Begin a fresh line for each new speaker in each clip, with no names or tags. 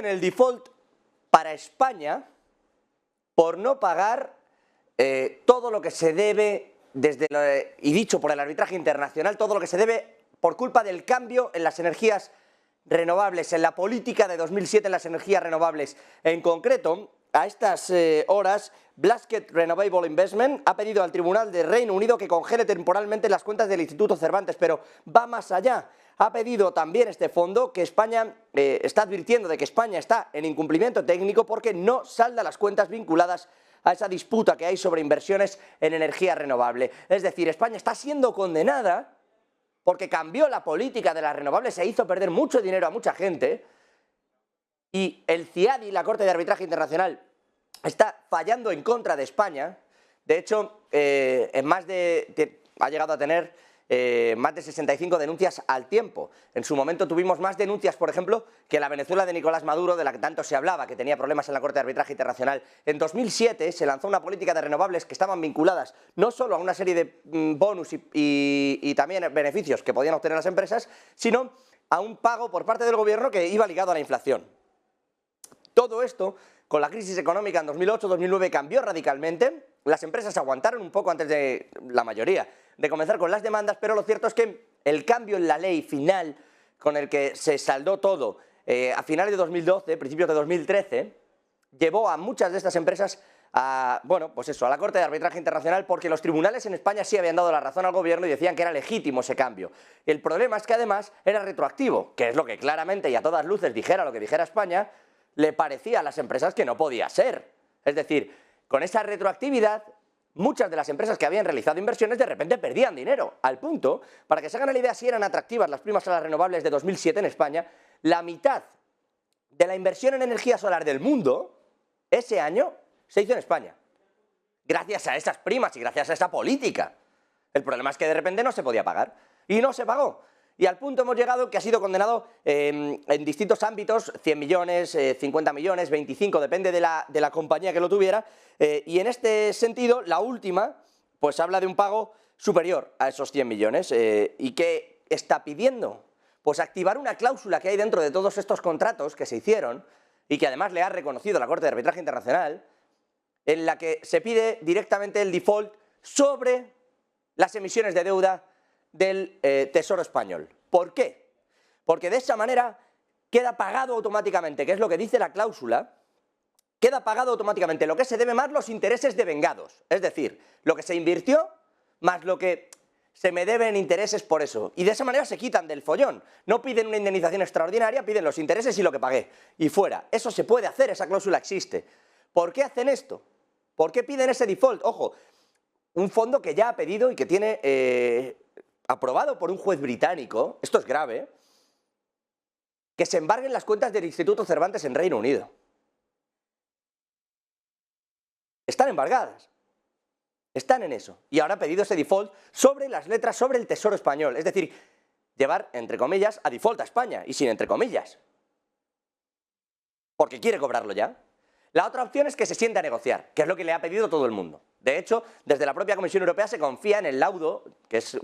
piden el default para España por no pagar todo lo que se debe, y dicho por el arbitraje internacional, todo lo que se debe por culpa del cambio en las energías renovables, en la política de 2007 en las energías renovables. En concreto, a estas horas, Blasket Renewable Investment ha pedido al Tribunal de Reino Unido que congele temporalmente las cuentas del Instituto Cervantes, pero va más allá. Ha pedido también este fondo que España está advirtiendo de que España está en incumplimiento técnico porque no salda las cuentas vinculadas a esa disputa que hay sobre inversiones en energía renovable. Es decir, España está siendo condenada porque cambió la política de las renovables e hizo perder mucho dinero a mucha gente, y el CIADI, la Corte de Arbitraje Internacional, está fallando en contra de España. De hecho, ha llegado a tener más de 65 denuncias al tiempo. En su momento tuvimos más denuncias, por ejemplo, que la Venezuela de Nicolás Maduro, de la que tanto se hablaba, que tenía problemas en la Corte de Arbitraje Internacional. En 2007 se lanzó una política de renovables que estaban vinculadas no solo a una serie de bonus y también beneficios que podían obtener las empresas, sino a un pago por parte del gobierno que iba ligado a la inflación. Todo esto, con la crisis económica en 2008-2009, cambió radicalmente. Las empresas aguantaron un poco antes de, la mayoría, de comenzar con las demandas, pero lo cierto es que el cambio en la ley final, con el que se saldó todo a finales de 2012, principios de 2013, llevó a muchas de estas empresas a, bueno, pues eso, a la Corte de Arbitraje Internacional, porque los tribunales en España sí habían dado la razón al gobierno y decían que era legítimo ese cambio. El problema es que además era retroactivo, que es lo que claramente y a todas luces, dijera lo que dijera España, le parecía a las empresas que no podía ser. Es decir, con esa retroactividad, muchas de las empresas que habían realizado inversiones de repente perdían dinero, al punto, para que se hagan la idea si eran atractivas las primas solar renovables de 2007 en España, la mitad de la inversión en energía solar del mundo, ese año, se hizo en España. Gracias a esas primas y gracias a esa política. El problema es que de repente no se podía pagar, y no se pagó. Y al punto hemos llegado que ha sido condenado en distintos ámbitos, 100 millones, 50 millones, 25, depende de la compañía que lo tuviera, y en este sentido, la última, pues habla de un pago superior a esos 100 millones, y ¿qué está pidiendo? Pues activar una cláusula que hay dentro de todos estos contratos que se hicieron, y que además le ha reconocido la Corte de Arbitraje Internacional, en la que se pide directamente el default sobre las emisiones de deuda del Tesoro Español. ¿Por qué? Porque de esa manera queda pagado automáticamente, que es lo que dice la cláusula, queda pagado automáticamente lo que se debe más los intereses devengados, es decir, lo que se invirtió más lo que se me debe en intereses por eso, y de esa manera se quitan del follón, no piden una indemnización extraordinaria, piden los intereses y lo que pagué, y fuera. Eso se puede hacer, esa cláusula existe. ¿Por qué hacen esto? ¿Por qué piden ese default? Ojo, un fondo que ya ha pedido y que tiene aprobado por un juez británico, esto es grave, que se embarguen las cuentas del Instituto Cervantes en Reino Unido. Están embargadas, están en eso, y ahora ha pedido ese default sobre las letras, sobre el Tesoro Español, es decir, llevar, entre comillas, a default a España, y sin entre comillas, porque quiere cobrarlo ya. La otra opción es que se siente a negociar, que es lo que le ha pedido todo el mundo. De hecho, desde la propia Comisión Europea se confía en el laudo, que es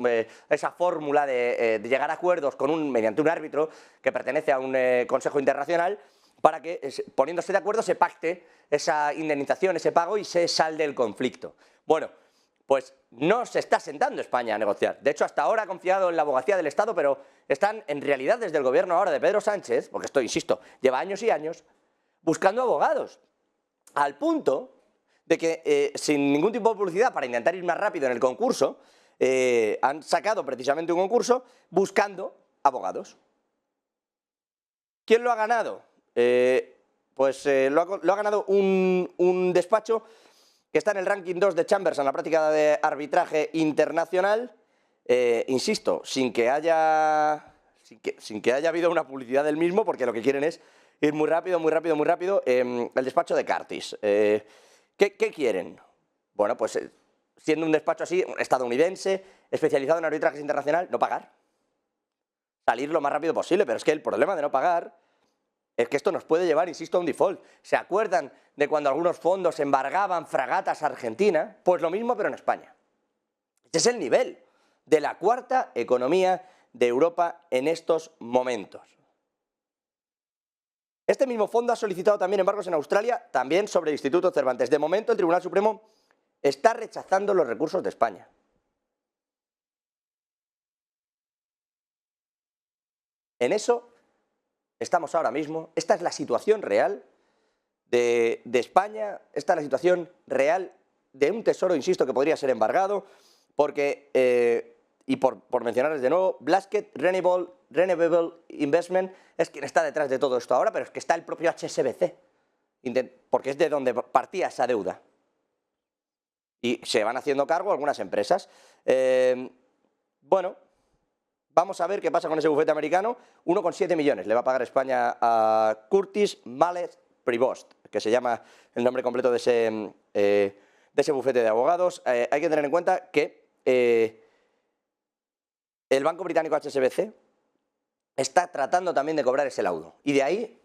esa fórmula de llegar a acuerdos mediante un árbitro que pertenece a un Consejo Internacional, para que, poniéndose de acuerdo, se pacte esa indemnización, ese pago, y se salde el conflicto. Bueno, pues no se está sentando España a negociar. De hecho, hasta ahora ha confiado en la abogacía del Estado, pero están en realidad desde el gobierno ahora de Pedro Sánchez, porque esto, insisto, lleva años y años, buscando abogados, al punto de que sin ningún tipo de publicidad, para intentar ir más rápido en el concurso, han sacado precisamente un concurso buscando abogados. ¿Quién lo ha ganado? Lo ha ganado un despacho que está en el ranking 2 de Chambers en la práctica de arbitraje internacional, insisto, sin que haya habido una publicidad del mismo, porque lo que quieren es ir muy rápido, el despacho de Curtis. ¿Qué quieren? Bueno, pues siendo un despacho así, estadounidense, especializado en arbitraje internacional, no pagar. Salir lo más rápido posible, pero es que el problema de no pagar es que esto nos puede llevar, insisto, a un default. ¿Se acuerdan de cuando algunos fondos embargaban fragatas a Argentina? Pues lo mismo, pero en España. Ese es el nivel de la cuarta economía de Europa en estos momentos. Este mismo fondo ha solicitado también embargos en Australia, también sobre el Instituto Cervantes. De momento, el Tribunal Supremo está rechazando los recursos de España. En eso estamos ahora mismo. Esta es la situación real de España, esta es la situación real de un tesoro, insisto, que podría ser embargado, porque, y por mencionarles de nuevo, Blasket Renewable Investment es quien está detrás de todo esto ahora, pero es que está el propio HSBC, porque es de donde partía esa deuda. Y se van haciendo cargo algunas empresas. Bueno, vamos a ver qué pasa con ese bufete americano. 1,7 millones le va a pagar España a Curtis Mallet Prevost, que se llama el nombre completo de ese bufete de abogados. Hay que tener en cuenta que el banco británico HSBC está tratando también de cobrar ese laudo. Y de ahí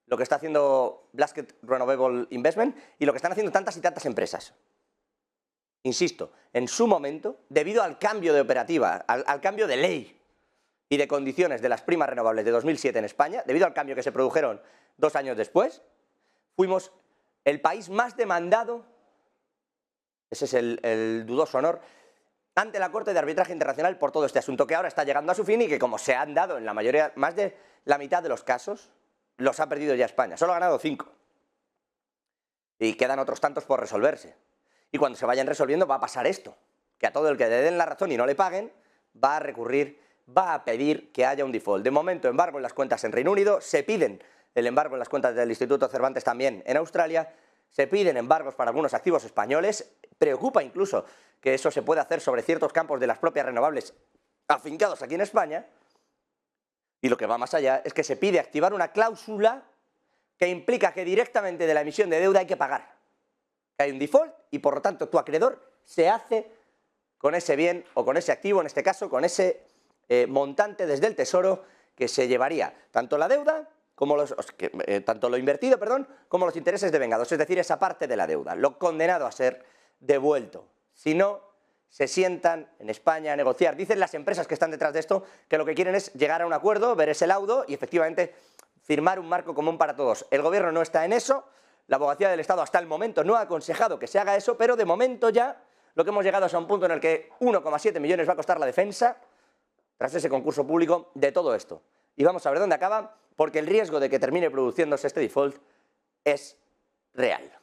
lo que está haciendo Blasket Renewable Investment y lo que están haciendo tantas y tantas empresas. Insisto, en su momento, debido al cambio de operativa, al cambio de ley y de condiciones de las primas renovables de 2007 en España, debido al cambio que se produjeron 2 años después, fuimos el país más demandado, ese es el dudoso honor, ante la Corte de Arbitraje Internacional por todo este asunto que ahora está llegando a su fin y que, como se han dado en la mayoría, más de la mitad de los casos, los ha perdido ya España. Solo ha ganado 5. Y quedan otros tantos por resolverse. Y cuando se vayan resolviendo va a pasar esto, que a todo el que le den la razón y no le paguen, va a recurrir, va a pedir que haya un default. De momento, embargo en las cuentas en Reino Unido, se piden el embargo en las cuentas del Instituto Cervantes también en Australia, se piden embargos para algunos activos españoles, preocupa incluso que eso se pueda hacer sobre ciertos campos de las propias renovables afincados aquí en España, y lo que va más allá es que se pide activar una cláusula que implica que directamente de la emisión de deuda hay que pagar. Hay un default y por lo tanto tu acreedor se hace con ese bien o con ese activo, en este caso con ese montante desde el Tesoro que se llevaría tanto la deuda como tanto lo invertido, como los intereses devengados, es decir, esa parte de la deuda, lo condenado a ser devuelto. Si no, se sientan en España a negociar. Dicen las empresas que están detrás de esto que lo que quieren es llegar a un acuerdo, ver ese laudo y efectivamente firmar un marco común para todos. El gobierno no está en eso. La Abogacía del Estado hasta el momento no ha aconsejado que se haga eso, pero de momento ya lo que hemos llegado es a un punto en el que 1,7 millones va a costar la defensa, tras ese concurso público, de todo esto. Y vamos a ver dónde acaba, porque el riesgo de que termine produciéndose este default es real.